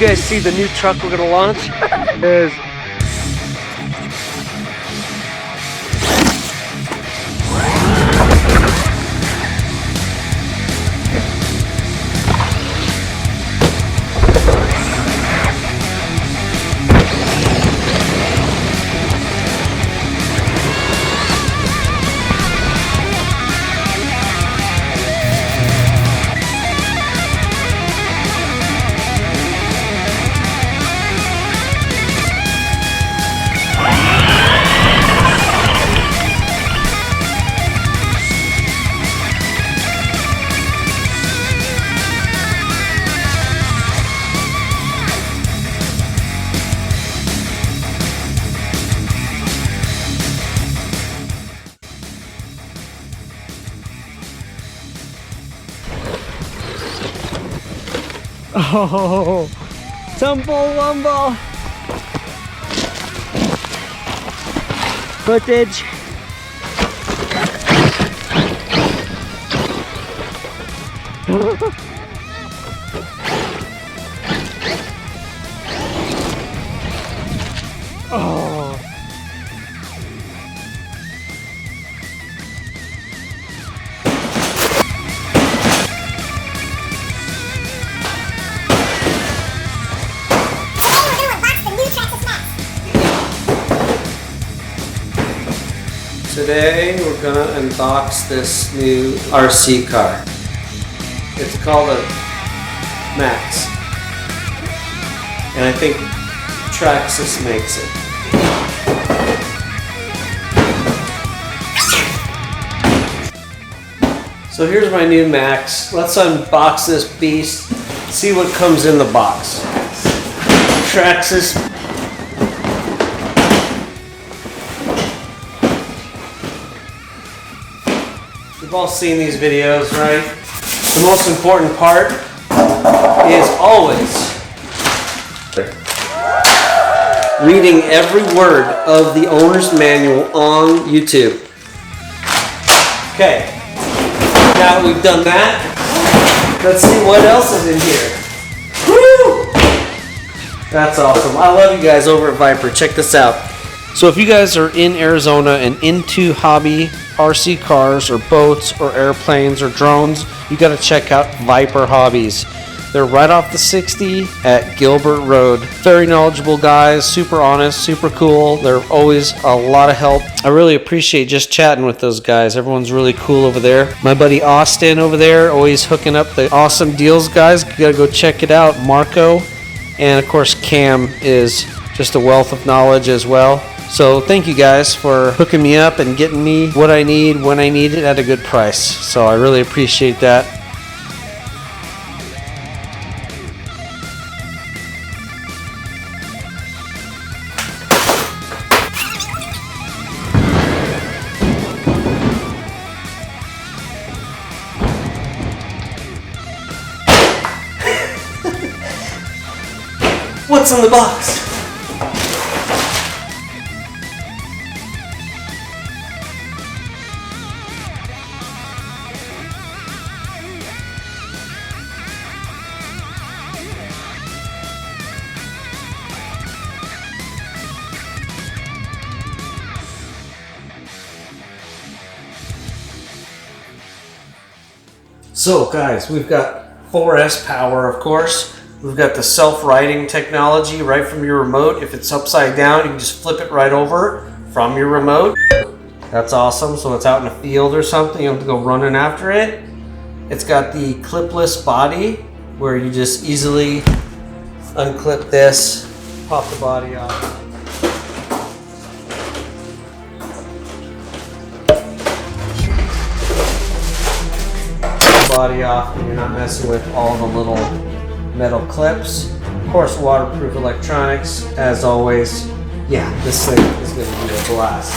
guys see the new truck we're gonna launch? Is oh, Tumblewumble footage. Oh. Today we're gonna unbox this new RC car. It's called a Max, and I think Traxxas makes it. So here's my new Max. Let's unbox this beast, see what comes in the box. Traxxas. You've all seen these videos, right? The most important part is always reading every word of the owner's manual on YouTube. Okay, now that we've done that, let's see what else is in here. Woo! That's awesome. I love you guys over at Viper. Check this out. So if you guys are in Arizona and into hobby RC cars or boats or airplanes or drones, you got to check out Viper Hobbies. They're right off the 60 at Gilbert Road. Very knowledgeable guys, super honest, super cool. They're always a lot of help. I really appreciate just chatting with those guys. Everyone's really cool over there. My buddy Austin over there, always hooking up the awesome deals, guys. You got to go check it out. Marco, and of course Cam is just a wealth of knowledge as well. So thank you guys for hooking me up and getting me what I need when I need it at a good price. So I really appreciate that. What's in the box? So guys, we've got 4S power, of course. We've got the self-righting technology right from your remote. If it's upside down, you can just flip it right over from your remote. That's awesome. So it's out in a field or something, you don't have to go running after it. It's got the clipless body where you just easily unclip this, pop the body off. Body off, and you're not messing with all the little metal clips. Of course, waterproof electronics, as always. Yeah, this thing is going to be a blast.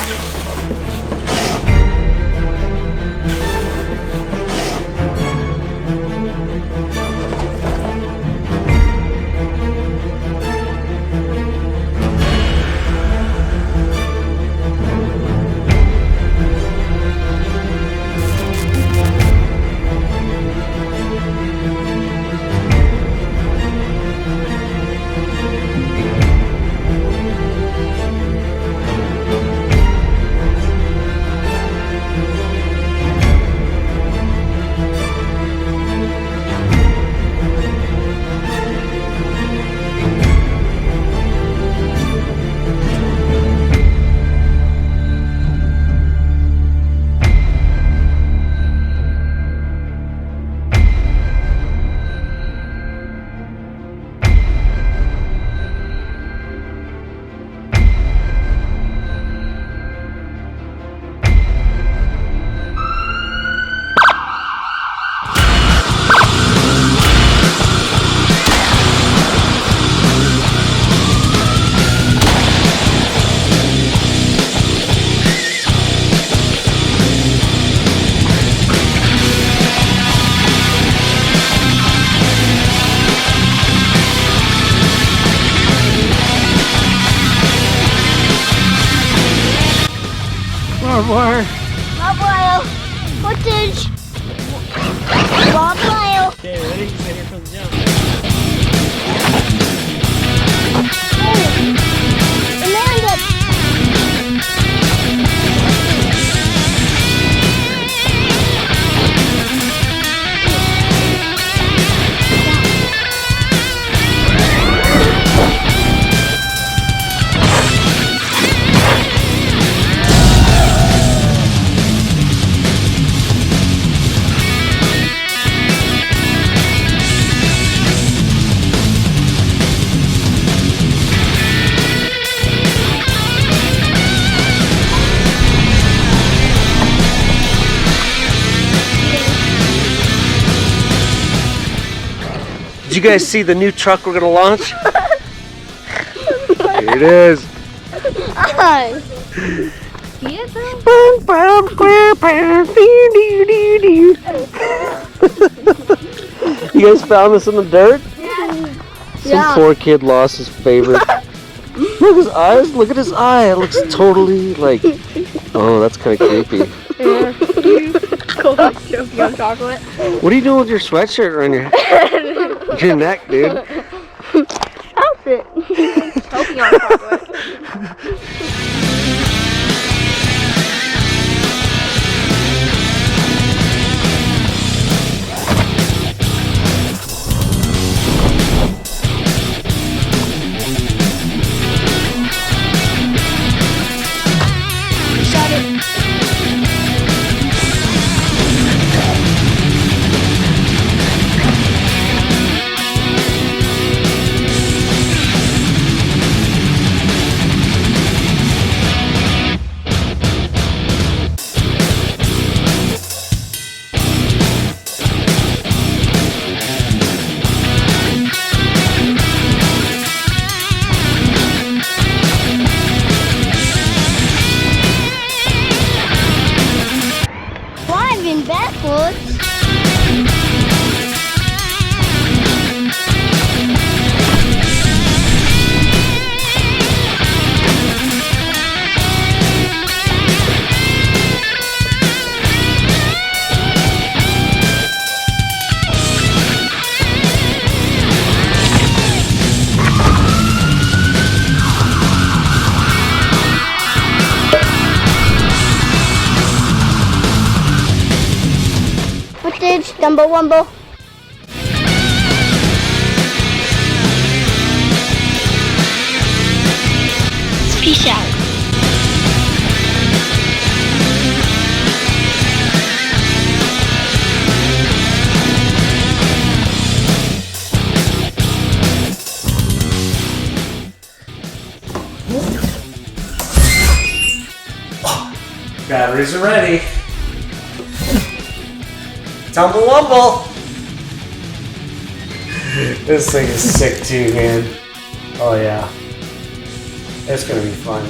more. Barbed wire. Footage. Barbed wire. Okay, ready? So here comes the jump. Oh, it landed. Did you guys see the new truck we're gonna launch? Here it is. You guys found this in the dirt? Some poor kid lost his favorite. Look at his eyes. Look at his eye. It looks totally like. Oh, that's kind of creepy. Choking on chocolate. What are you doing with your sweatshirt around your neck, dude? Outfit. Choking on chocolate. Shut it. Driving backwards. Footage, Dumbo Wumbo. Peace out. Batteries are ready. Tumble Wumble! This thing is sick too, man. Oh yeah. It's gonna be fun.